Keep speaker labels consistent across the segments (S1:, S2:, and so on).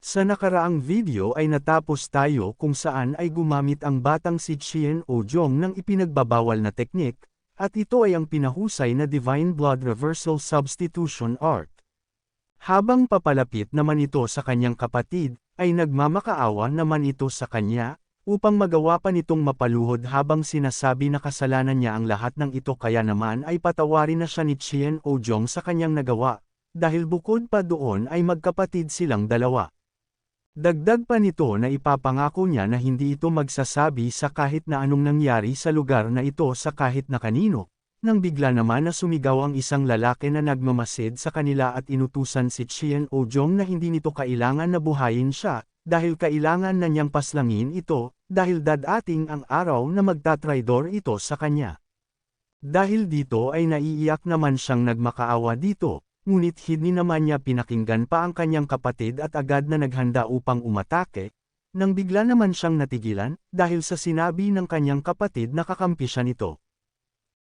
S1: Sa nakaraang video ay natapos tayo kung saan ay gumamit ang batang si Chien O-jong ng ipinagbabawal na teknik, at ito ay ang pinahusay na Divine Blood Reversal Substitution Art. Habang papalapit naman ito sa kanyang kapatid, ay nagmamakaawa naman ito sa kanya, upang magawa pa nitong mapaluhod habang sinasabi na kasalanan niya ang lahat ng ito kaya naman ay patawarin na siya ni Chien O-jong sa kanyang nagawa, dahil bukod pa doon ay magkapatid silang dalawa. Dagdag pa nito na ipapangako niya na hindi ito magsasabi sa kahit na anong nangyari sa lugar na ito sa kahit na kanino, nang bigla naman na sumigaw ang isang lalaki na nagmamasid sa kanila at inutusan si Chien O-jong na hindi nito kailangan na buhayin siya, dahil kailangan na niyang paslangin ito, dahil dadating ang araw na magtatraidor ito sa kanya. Dahil dito ay naiiyak naman siyang nagmakaawa dito. Ngunit hindi naman niya pinakinggan pa ang kanyang kapatid at agad na naghanda upang umatake, nang bigla naman siyang natigilan, dahil sa sinabi ng kanyang kapatid na kakampi siya nito.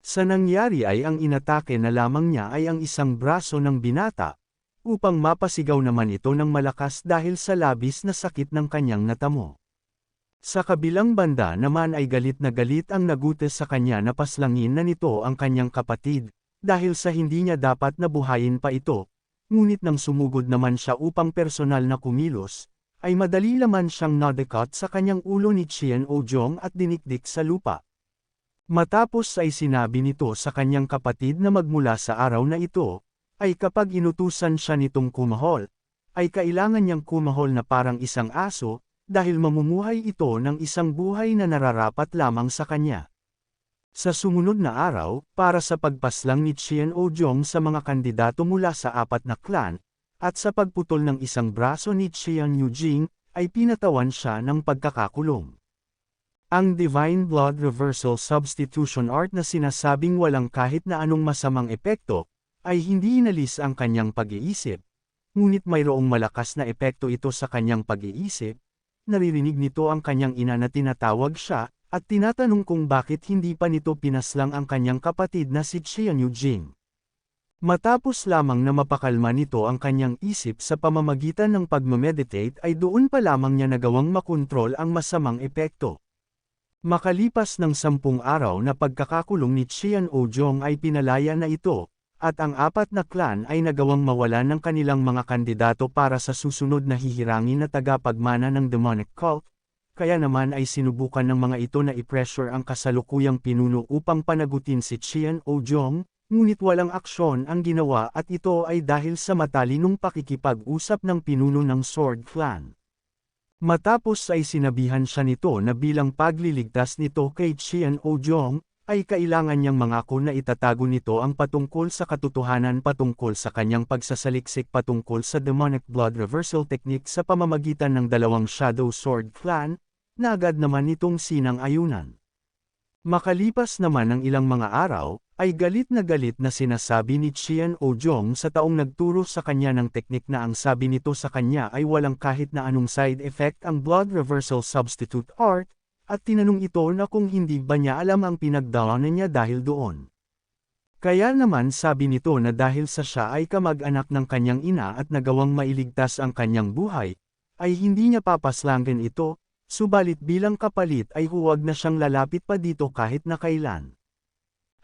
S1: Sa nangyari ay ang inatake na lamang niya ay ang isang braso ng binata, upang mapasigaw naman ito ng malakas dahil sa labis na sakit ng kanyang natamo. Sa kabilang banda naman ay galit na galit ang nagutes sa kanya na paslangin na nito ang kanyang kapatid, dahil sa hindi niya dapat na buhayin pa ito, ngunit nang sumugod naman siya upang personal na kumilos, ay madali naman siyang nadekot sa kanyang ulo ni Chien O-jong at dinikdik sa lupa. Matapos ay sinabi nito sa kanyang kapatid na magmula sa araw na ito, ay kapag inutusan siya nitong kumahol, ay kailangan niyang kumahol na parang isang aso, dahil mamumuhay ito ng isang buhay na nararapat lamang sa kanya. Sa sumunod na araw, para sa pagpaslang ni Chien O-jong sa mga kandidato mula sa apat na clan, at sa pagputol ng isang braso ni Chien Yu-jing, ay pinatawan siya ng pagkakakulong. Ang Divine Blood Reversal Substitution Art na sinasabing walang kahit na anong masamang epekto, ay hindi inalis ang kanyang pag-iisip. Ngunit mayroong malakas na epekto ito sa kanyang pag-iisip. Naririnig nito ang kanyang ina na tinatawag siya, at tinatanong kung bakit hindi pa nito pinaslang ang kanyang kapatid na si Chien Yu-jing. Matapos lamang na mapakalma nito ang kanyang isip sa pamamagitan ng pagmameditate ay doon pa lamang niya nagawang makontrol ang masamang epekto. Makalipas ng 10 araw na pagkakakulong ni Chien O-jong ay pinalaya na ito, at ang apat na clan ay nagawang mawalan ng kanilang mga kandidato para sa susunod na hihirangin na tagapagmana ng demonic cult. Kaya naman ay sinubukan ng mga ito na i-pressure ang kasalukuyang pinuno upang panagutin si Chien O-jong, ngunit walang aksyon ang ginawa at ito ay dahil sa matalinong pakikipag-usap ng pinuno ng Sword Clan. Matapos ay sinabihan siya nito na bilang pagliligtas nito kay Chien O-jong, ay kailangan niyang mangako na itatago nito ang patungkol sa katotohanan patungkol sa kanyang pagsasaliksik patungkol sa Demonic Blood Reversal Technique sa pamamagitan ng dalawang Shadow Sword Clan, na agad naman nitong sinang-ayunan. Makalipas naman ng ilang mga araw, ay galit na sinasabi ni Chien O-jong sa taong nagturo sa kanya ng teknik na ang sabi nito sa kanya ay walang kahit na anong side effect ang Blood Reversal Substitute Art, at tinanong ito na kung hindi ba niya alam ang pinagdaanan niya dahil doon. Kaya naman sabi nito na dahil sa siya ay kamag-anak ng kanyang ina at nagawang mailigtas ang kanyang buhay, ay hindi niya papaslangin ito, subalit bilang kapalit ay huwag na siyang lalapit pa dito kahit na kailan.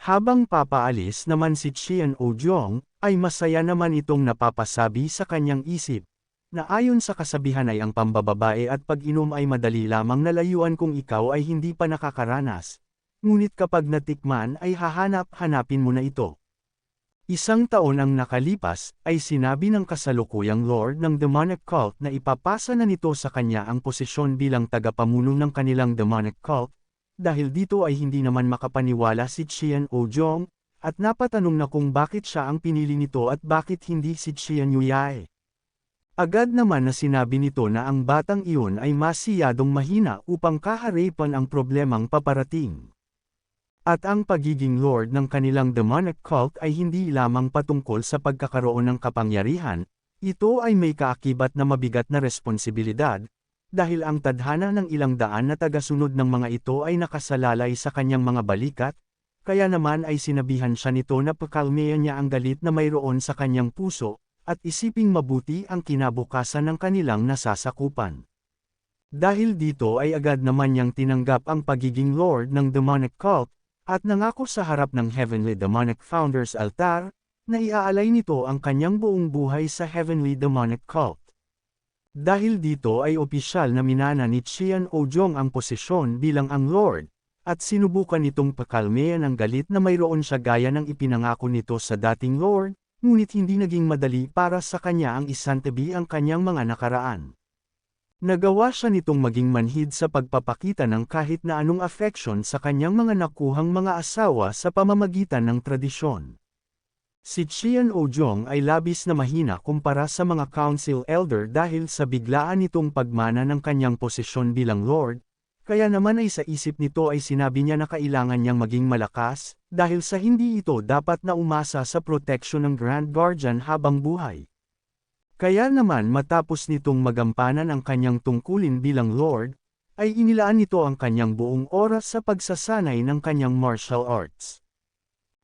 S1: Habang papaalis naman si Chien O-jong, ay masaya naman itong napapasabi sa kanyang isip, na ayon sa kasabihan ay ang pambababae at pag-inom ay madali lamang nalayuan kung ikaw ay hindi pa nakakaranas. Ngunit kapag natikman ay hahanap-hanapin mo na ito. 1 taon ang nakalipas, ay sinabi ng kasalukuyang Lord ng Demonic Cult na ipapasa na nito sa kanya ang posisyon bilang tagapamuno ng kanilang Demonic Cult, dahil dito ay hindi naman makapaniwala si Chien O-jong, at napatanong na kung bakit siya ang pinili nito at bakit hindi si Chien Yu-jae. Agad naman na sinabi nito na ang batang iyon ay masiyadong mahina upang kaharipan ang problemang paparating. At ang pagiging Lord ng kanilang demonic cult ay hindi lamang patungkol sa pagkakaroon ng kapangyarihan, ito ay may kaakibat na mabigat na responsibilidad, dahil ang tadhana ng ilang daan na tagasunod ng mga ito ay nakasalalay sa kanyang mga balikat, kaya naman ay sinabihan siya nito na pakalmeyan niya ang galit na mayroon sa kanyang puso, at isiping mabuti ang kinabukasan ng kanilang nasasakupan. Dahil dito ay agad naman niyang tinanggap ang pagiging Lord ng demonic cult, at nangako sa harap ng Heavenly Demonic Founders Altar, na iaalay nito ang kanyang buong buhay sa Heavenly Demonic Cult. Dahil dito ay opisyal na minana ni Qian Ojong ang posisyon bilang ang Lord, at sinubukan nitong pakalmehan ang galit na mayroon siya gaya ng ipinangako nito sa dating Lord, ngunit hindi naging madali para sa kanya ang isantabi ang kanyang mga nakaraan. Nagawa siya nitong maging manhid sa pagpapakita ng kahit na anong affection sa kanyang mga nakuhang mga asawa sa pamamagitan ng tradisyon. Si Qian Ojong ay labis na mahina kumpara sa mga council elder dahil sa biglaan nitong pagmana ng kanyang posisyon bilang Lord, kaya naman ay sa isip nito ay sinabi niya na kailangan niyang maging malakas, dahil sa hindi ito dapat na umasa sa proteksyon ng Grand Guardian habang buhay. Kaya naman matapos nitong magampanan ang kanyang tungkulin bilang Lord, ay inilaan nito ang kanyang buong oras sa pagsasanay ng kanyang martial arts.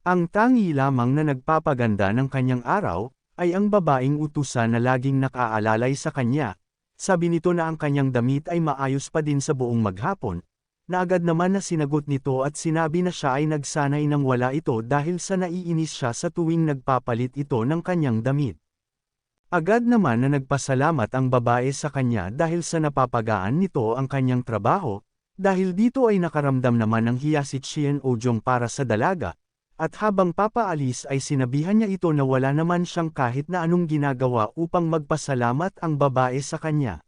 S1: Ang tangi lamang na nagpapaganda ng kanyang araw, ay ang babaeng utusan na laging nakaalalay sa kanya. Sabi nito na ang kanyang damit ay maayos pa din sa buong maghapon, na agad naman na sinagot nito at sinabi na siya ay nagsanay nang wala ito dahil sa naiinis siya sa tuwing nagpapalit ito ng kanyang damit. Agad naman na nagpasalamat ang babae sa kanya dahil sa napapagaan nito ang kanyang trabaho, dahil dito ay nakaramdam naman ng hiya si Qian Ojong para sa dalaga, at habang papaalis ay sinabihan niya ito na wala naman siyang kahit na anong ginagawa upang magpasalamat ang babae sa kanya.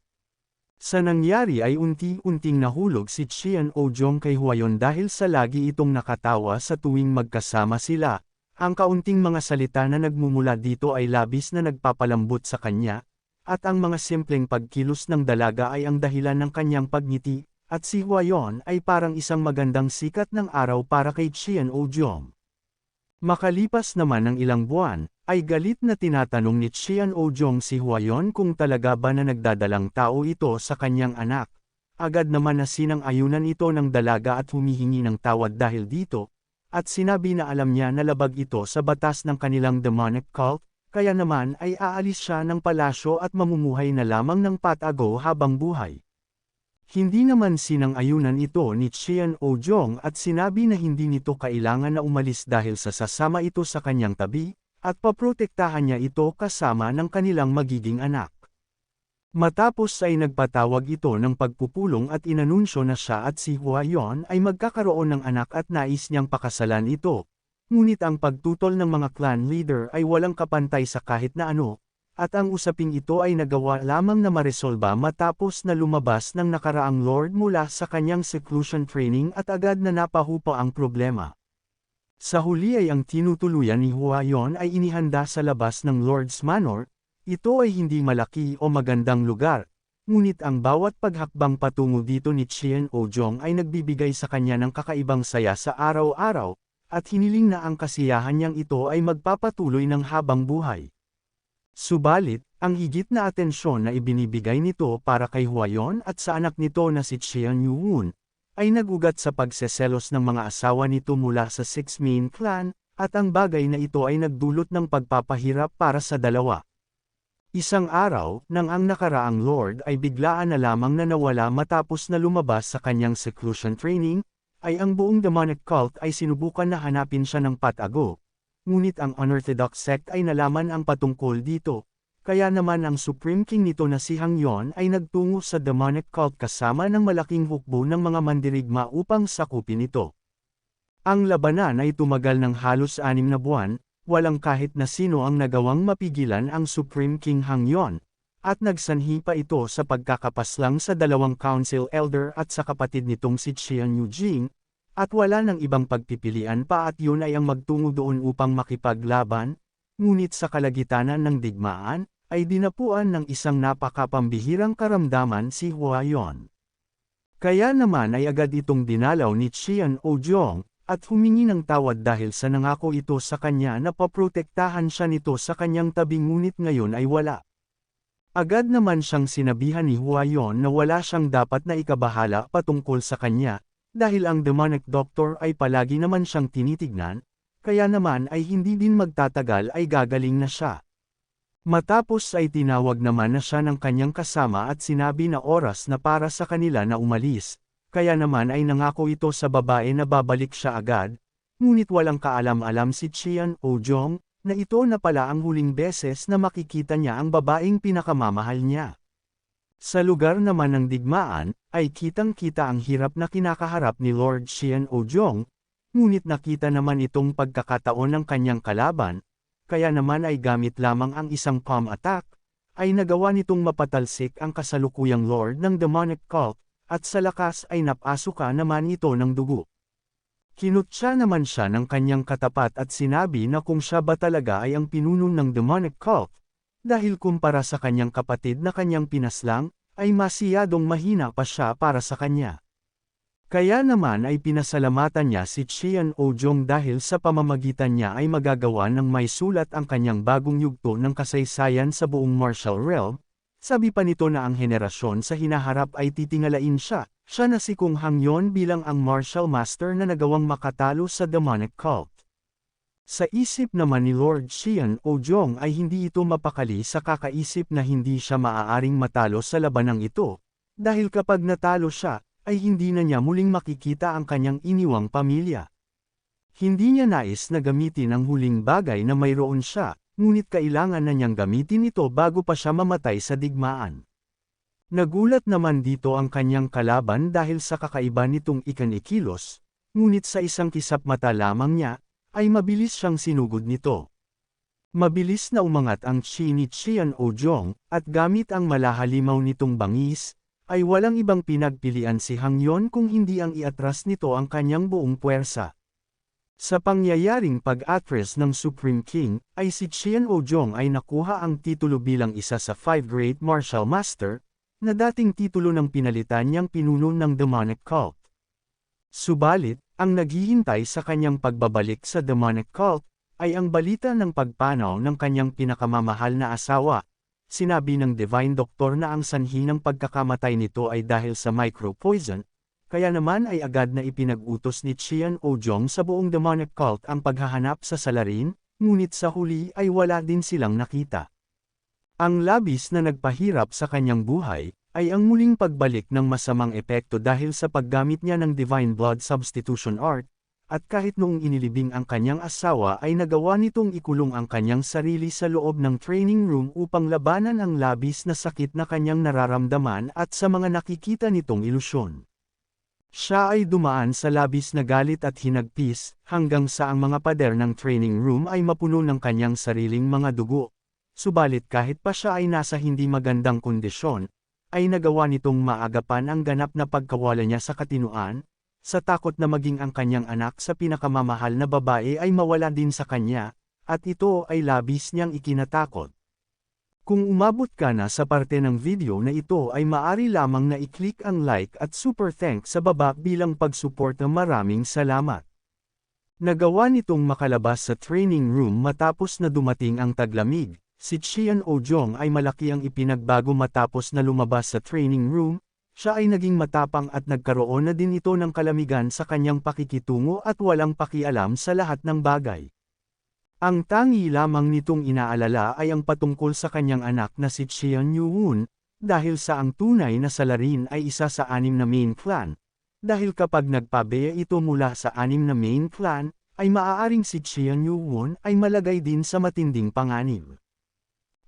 S1: Sa nangyari ay unti-unting nahulog si Qian Ojong kay Huayon dahil sa lagi itong nakatawa sa tuwing magkasama sila. Ang kaunting mga salita na nagmumula dito ay labis na nagpapalambot sa kanya, at ang mga simpleng pagkilos ng dalaga ay ang dahilan ng kanyang pagngiti, at si Huayon ay parang isang magandang sikat ng araw para kay Qian Ojong. Makalipas naman ng ilang buwan, ay galit na tinatanong ni Qian Ojong si Huayon kung talaga ba na nagdadalang tao ito sa kanyang anak. Agad naman na sinang-ayunan ito ng dalaga at humihingi ng tawad dahil dito, at sinabi na alam niya na labag ito sa batas ng kanilang demonic cult, kaya naman ay aalis siya ng palasyo at mamumuhay na lamang ng patago habang buhay. Hindi naman sinang-ayunan ito ni Qian Ojong at sinabi na hindi nito kailangan na umalis dahil sa sasama ito sa kanyang tabi, at paprotektahan niya ito kasama ng kanilang magiging anak. Matapos ay nagpatawag ito ng pagpupulong at inanunsyo na siya at si Huayon ay magkakaroon ng anak at nais niyang pakasalan ito. Ngunit ang pagtutol ng mga clan leader ay walang kapantay sa kahit na ano, at ang usaping ito ay nagawa lamang na maresolba matapos na lumabas ng nakaraang Lord mula sa kanyang seclusion training at agad na napahupa ang problema. Sa huli ay ang tinutuluyan ni Huayon ay inihanda sa labas ng Lord's Manor. Ito ay hindi malaki o magandang lugar, ngunit ang bawat paghakbang patungo dito ni Qian Ojong ay nagbibigay sa kanya ng kakaibang saya sa araw-araw, at hiniling na ang kasiyahan niyang ito ay magpapatuloy ng habang buhay. Subalit, ang higit na atensyon na ibinibigay nito para kay Huayon at sa anak nito na si Qian Yuun, ay nagugat sa pagseselos ng mga asawa nito mula sa Six Main Clan, at ang bagay na ito ay nagdulot ng pagpapahirap para sa dalawa. Isang araw, nang ang nakaraang Lord ay biglaan na lamang na nawala matapos na lumabas sa kanyang seclusion training, ay ang buong demonic cult ay sinubukan na hanapin siya ng patago. Ngunit ang unorthodox sect ay nalaman ang patungkol dito, kaya naman ang Supreme King nito na si Hangyon ay nagtungo sa demonic cult kasama ng malaking hukbo ng mga mandirigma upang sakupin ito. Ang labanan ay tumagal ng halos 6 na buwan. Walang kahit na sino ang nagawang mapigilan ang Supreme King Hangyon, at nagsanhi pa ito sa pagkakapaslang sa dalawang council elder at sa kapatid nitong si Qian Yujing, at wala nang ibang pagpipilian pa at yun ay ang magtungo doon upang makipaglaban, ngunit sa kalagitanan ng digmaan, ay dinapuan ng isang napakapambihirang karamdaman si Huayon. Kaya naman ay agad itong dinalaw ni Qian Ojong, at humingi ng tawad dahil sa nangako ito sa kanya na paprotektahan siya nito sa kanyang tabi ngunit ngayon ay wala. Agad naman siyang sinabihan ni Huayon na wala siyang dapat na ikabahala patungkol sa kanya, dahil ang demonic doctor ay palagi naman siyang tinitignan, kaya naman ay hindi din magtatagal ay gagaling na siya. Matapos ay tinawag naman na siya ng kanyang kasama at sinabi na oras na para sa kanila na umalis, kaya naman ay nangako ito sa babae na babalik siya agad, ngunit walang kaalam-alam si Cheon Oh-jong, na ito na pala ang huling beses na makikita niya ang babaeng pinakamamahal niya. Sa lugar naman ng digmaan, ay kitang-kita ang hirap na kinakaharap ni Lord Cheon Oh-jong, ngunit nakita naman itong pagkakataon ng kanyang kalaban, kaya naman ay gamit lamang ang isang palm attack, ay nagawa nitong mapatalsik ang kasalukuyang Lord ng Demonic Cult, at sa lakas ay napasuka naman ito ng dugo. Kinutya naman siya ng kanyang katapat at sinabi na kung siya ba talaga ay ang pinuno ng Demonic Cult, dahil kumpara sa kanyang kapatid na kanyang pinaslang, ay masiyadong mahina pa siya para sa kanya. Kaya naman ay pinasalamatan niya si Cheon Oh-jong dahil sa pamamagitan niya ay magagawa ng may sulat ang kanyang bagong yugto ng kasaysayan sa buong martial realm. Sabi pa nito na ang henerasyon sa hinaharap ay titingalain siya na si Kung Hangyon bilang ang martial master na nagawang makatalo sa Demonic Cult. Sa isip naman ni Lord Cheon Oh-jong ay hindi ito mapakali sa kakaisip na hindi siya maaaring matalo sa labanang ito, dahil kapag natalo siya, ay hindi na niya muling makikita ang kanyang iniwang pamilya. Hindi niya nais na gamitin ang huling bagay na mayroon siya, ngunit kailangan na niyang gamitin ito bago pa siya mamatay sa digmaan. Nagulat naman dito ang kanyang kalaban dahil sa kakaiba nitong ikanikilos, ngunit sa isang kisap mata lamang niya, ay mabilis siyang sinugod nito. Mabilis na umangat ang chi ni Cheon Oh-jong, at gamit ang malahalimaw nitong bangis, ay walang ibang pinagpilian si Hangyon kung hindi ang iatras nito ang kanyang buong puwersa. Sa pangyayaring pag-atras ng Supreme King, ay si Cheon Oh-jong ay nakuha ang titulo bilang isa sa 5 Great Martial Master, na dating titulo ng pinalitan niyang pinuno ng Demonic Cult. Subalit, ang naghihintay sa kanyang pagbabalik sa Demonic Cult, ay ang balita ng pagpanaw ng kanyang pinakamamahal na asawa. Sinabi ng Divine Doctor na ang sanhi ng pagkakamatay nito ay dahil sa micro-poison, kaya naman ay agad na ipinag-utos ni Cheon Oh-jong sa buong Demonic Cult ang paghahanap sa salarin, ngunit sa huli ay wala din silang nakita. Ang labis na nagpahirap sa kanyang buhay, ay ang muling pagbalik ng masamang epekto dahil sa paggamit niya ng Divine Blood Substitution Art, at kahit noong inilibing ang kanyang asawa ay nagawa nitong ikulong ang kanyang sarili sa loob ng training room upang labanan ang labis na sakit na kanyang nararamdaman at sa mga nakikita nitong ilusyon. Siya ay dumaan sa labis na galit at hinagpis, hanggang sa ang mga pader ng training room ay mapuno ng kanyang sariling mga dugo. Subalit kahit pa siya ay nasa hindi magandang kondisyon, ay nagawa nitong maagapan ang ganap na pagkawala niya sa katinuan, sa takot na maging ang kanyang anak sa pinakamamahal na babae ay mawala din sa kanya, at ito ay labis niyang ikinatakot. Kung umabot ka na sa parte ng video na ito ay maaari lamang na i-click ang like at super thanks sa baba bilang pagsuporta. Maraming salamat. Nagawa nitong makalabas sa training room matapos na dumating ang taglamig. Si Cheon Oh-jong ay malaki ang ipinagbago matapos na lumabas sa training room. Siya ay naging matapang at nagkaroon na din ito ng kalamigan sa kanyang pakikitungo at walang pakialam sa lahat ng bagay. Ang tangi lamang nitong inaalala ay ang patungkol sa kanyang anak na si Cheon Yoo-won, dahil sa ang tunay na salarin ay isa sa 6 na main clan. Dahil kapag nagpabeya ito mula sa 6 na main clan, ay maaaring si Cheon Yoo-won ay malagay din sa matinding panganib.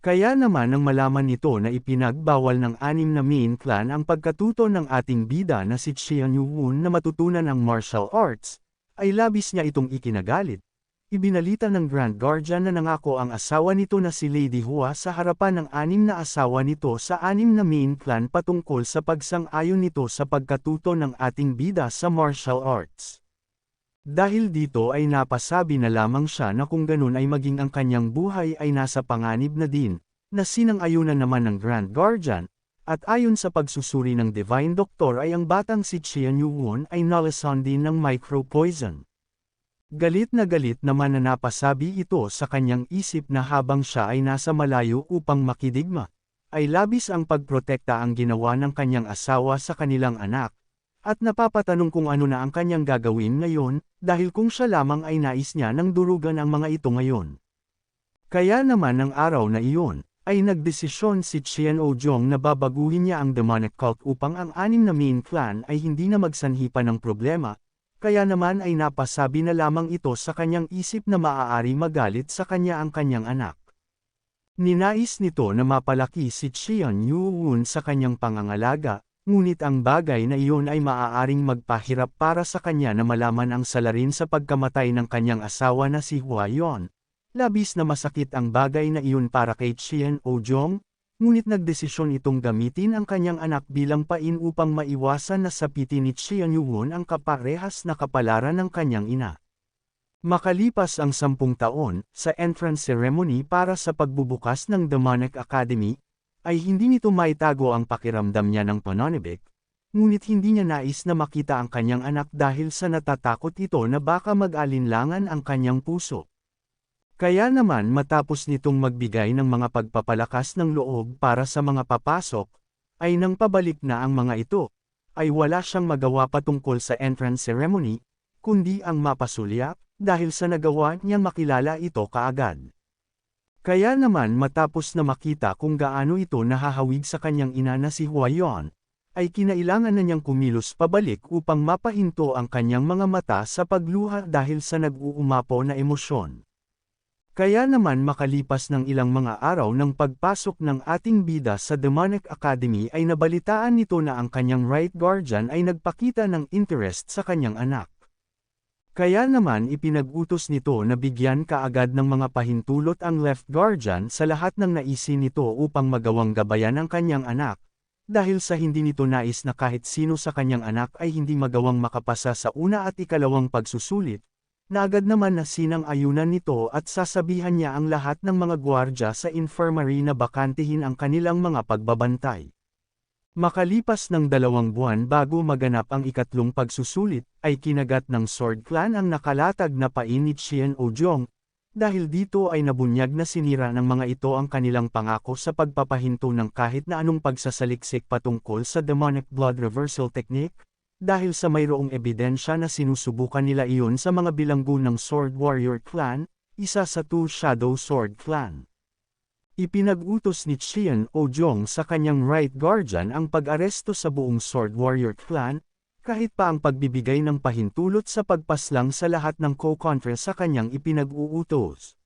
S1: Kaya naman nang malaman nito na ipinagbawal ng 6 na main clan ang pagkatuto ng ating bida na si Cheon Yoo-won na matutunan ang martial arts, ay labis niya itong ikinagalit. Ibinalita ng Grand Guardian na nangako ang asawa nito na si Lady Hua sa harapan ng 6 na asawa nito sa 6 na main clan patungkol sa pagsang-ayon nito sa pagkatuto ng ating bida sa martial arts. Dahil dito ay napasabi na lamang siya na kung ganun ay maging ang kanyang buhay ay nasa panganib na din, na sinang-ayunan naman ng Grand Guardian, at ayon sa pagsusuri ng Divine Doctor ay ang batang si Cheon Yoo-won ay nalasan din ng micro-poison. Galit naman na napasabi ito sa kanyang isip na habang siya ay nasa malayo upang makidigma, ay labis ang pagprotekta ang ginawa ng kanyang asawa sa kanilang anak, at napapatanong kung ano na ang kanyang gagawin ngayon, dahil kung siya lamang ay nais niya ng durugan ang mga ito ngayon. Kaya naman ng araw na iyon, ay nagdesisyon si Qian Ojong na babaguhin niya ang demonic cult upang ang anim na main clan ay hindi na magsanhi pa ng problema, kaya naman ay napasabi na lamang ito sa kanyang isip na maaari magalit sa kanya ang kanyang anak. Ninais nito na mapalaki si Qian Yuwon sa kanyang pangangalaga, ngunit ang bagay na iyon ay maaaring magpahirap para sa kanya na malaman ang salarin sa pagkamatay ng kanyang asawa na si Huayon. Labis na masakit ang bagay na iyon para kay Qian Ojong, ngunit nagdesisyon itong gamitin ang kanyang anak bilang pain upang maiwasan na sapitin ni Qian Yuwon ang kaparehas na kapalaran ng kanyang ina. Makalipas ang 10 taon, sa entrance ceremony para sa pagbubukas ng Demonic Academy, ay hindi nito maitago ang pakiramdam niya ng pananibik, ngunit hindi niya nais na makita ang kanyang anak dahil sa natatakot ito na baka mag-alinlangan ang kanyang puso. Kaya naman matapos nitong magbigay ng mga pagpapalakas ng loob para sa mga papasok, ay nang pabalik na ang mga ito, ay wala siyang magawa patungkol sa entrance ceremony, kundi ang mapasulyap, dahil sa nagawa niyang makilala ito kaagad. Kaya naman matapos na makita kung gaano ito nahahawig sa kanyang ina na si Huayon, ay kinailangan na niyang kumilos pabalik upang mapahinto ang kanyang mga mata sa pagluha dahil sa nag-uumapaw na emosyon. Kaya naman makalipas ng ilang mga araw ng pagpasok ng ating bida sa Demonic Academy ay nabalitaan nito na ang kanyang right guardian ay nagpakita ng interest sa kanyang anak. Kaya naman ipinag-utos nito na bigyan kaagad ng mga pahintulot ang left guardian sa lahat ng naisin nito upang magawang gabayan ang kanyang anak, dahil sa hindi nito nais na kahit sino sa kanyang anak ay hindi magawang makapasa sa una at ikalawang pagsusulit, na agad naman na sinang-ayunan nito at sasabihan niya ang lahat ng mga gwardya sa infirmary na bakantihin ang kanilang mga pagbabantay. Makalipas ng 2 buwan bago maganap ang ikatlong pagsusulit, ay kinagat ng Sword Clan ang nakalatag na pain ni Qian Ojong, dahil dito ay nabunyag na sinira ng mga ito ang kanilang pangako sa pagpapahinto ng kahit na anong pagsasaliksik patungkol sa demonic blood reversal technique, dahil sa mayroong ebidensya na sinusubukan nila iyon sa mga bilanggo ng Sword Warrior Clan, isa sa 2 Shadow Sword Clan. Ipinag-utos ni Qian Ojong sa kanyang right guardian ang pag-aresto sa buong Sword Warrior Clan, kahit pa ang pagbibigay ng pahintulot sa pagpaslang sa lahat ng co-contra sa kanyang ipinag-uutos.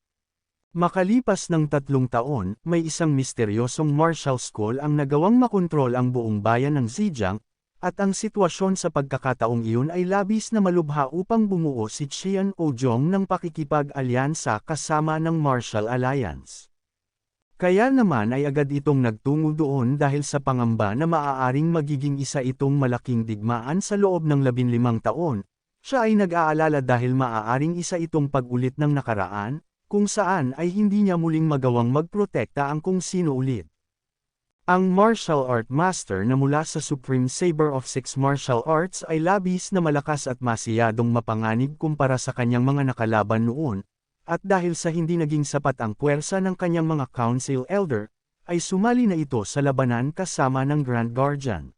S1: Makalipas ng 3 taon, may isang misteryosong martial school ang nagawang makontrol ang buong bayan ng Zhejiang, at ang sitwasyon sa pagkakataong iyon ay labis na malubha upang bumuo si Qian Ojong ng pakikipag-alyansa kasama ng Martial Alliance. Kaya naman ay agad itong nagtungo doon dahil sa pangamba na maaaring magiging isa itong malaking digmaan sa loob ng 15 taon, siya ay nag-aalala dahil maaaring isa itong pag-ulit ng nakaraan, kung saan ay hindi niya muling magawang magprotekta ang kung sino ulit. Ang martial art master na mula sa Supreme Saber of Six Martial Arts ay labis na malakas at masiyadong mapanganib kumpara sa kanyang mga nakalaban noon, at dahil sa hindi naging sapat ang puwersa ng kanyang mga council elder, ay sumali na ito sa labanan kasama ng Grand Guardian.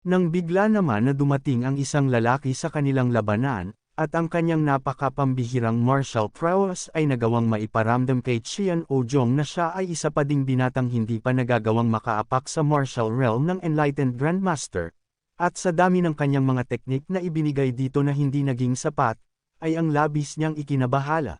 S1: Nang bigla naman na dumating ang isang lalaki sa kanilang labanan, at ang kanyang napakapambihirang martial prowess ay nagawang maiparamdam kay Qian Ojong na siya ay isa pa ding binatang hindi pa nagagawang makaapak sa martial realm ng Enlightened Grandmaster, at sa dami ng kanyang mga teknik na ibinigay dito na hindi naging sapat, ay ang labis niyang ikinabahala.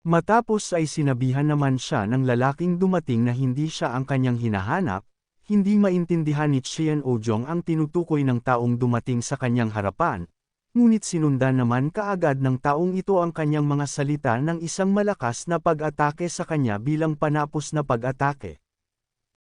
S1: Matapos ay sinabihan naman siya ng lalaking dumating na hindi siya ang kanyang hinahanap, hindi maintindihan ni Qian Ojong ang tinutukoy ng taong dumating sa kanyang harapan, ngunit sinundan naman kaagad ng taong ito ang kanyang mga salita ng isang malakas na pag-atake sa kanya bilang panapos na pag-atake.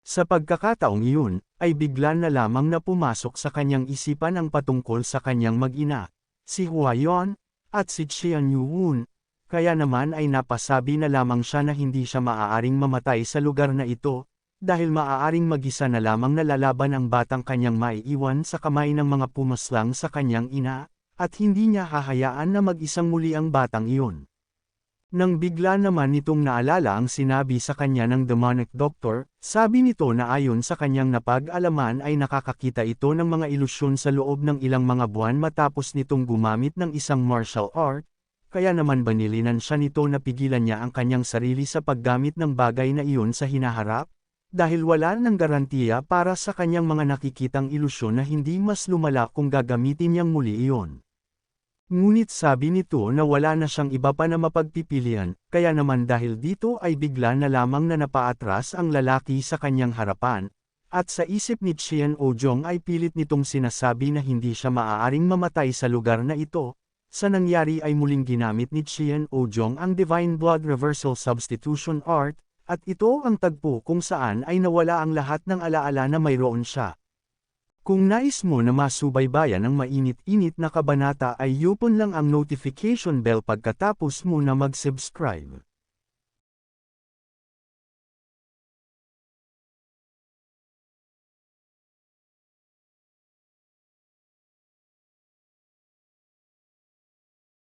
S1: Sa pagkakataong iyon, ay bigla na lamang na pumasok sa kanyang isipan ang patungkol sa kanyang mag-ina, si Huayon, at si Qian Yuwon, kaya naman ay napasabi na lamang siya na hindi siya maaaring mamatay sa lugar na ito, dahil maaaring mag-isa na lamang nalalaban ang batang kanyang maiiwan sa kamay ng mga pumaslang sa kanyang ina, at hindi niya hahayaan na mag-isang muli ang batang iyon. Nang bigla naman nitong naalala ang sinabi sa kanya ng demonic doctor, sabi nito na ayon sa kanyang napag-alaman ay nakakakita ito ng mga ilusyon sa loob ng ilang mga buwan matapos nitong gumamit ng isang martial art, kaya naman banilinan siya nito na pigilan niya ang kanyang sarili sa paggamit ng bagay na iyon sa hinaharap? Dahil wala ng garantiya para sa kanyang mga nakikitang ilusyon na hindi mas lumala kung gagamitin niyang muli iyon. Ngunit sabi nito na wala na siyang iba pa na mapagpipilian, kaya naman dahil dito ay bigla na lamang na napaatras ang lalaki sa kanyang harapan, at sa isip ni Chien O-jong ay pilit nitong sinasabi na hindi siya maaaring mamatay sa lugar na ito. Sa nangyari ay muling ginamit ni Chien O-jong ang Divine Blood Reversal Substitution Art, at ito ang tagpo kung saan ay nawala ang lahat ng alaala na mayroon siya. Kung nais mo na masubaybayan ang mainit-init na kabanata ay yupon lang ang notification bell pagkatapos mo na mag-subscribe.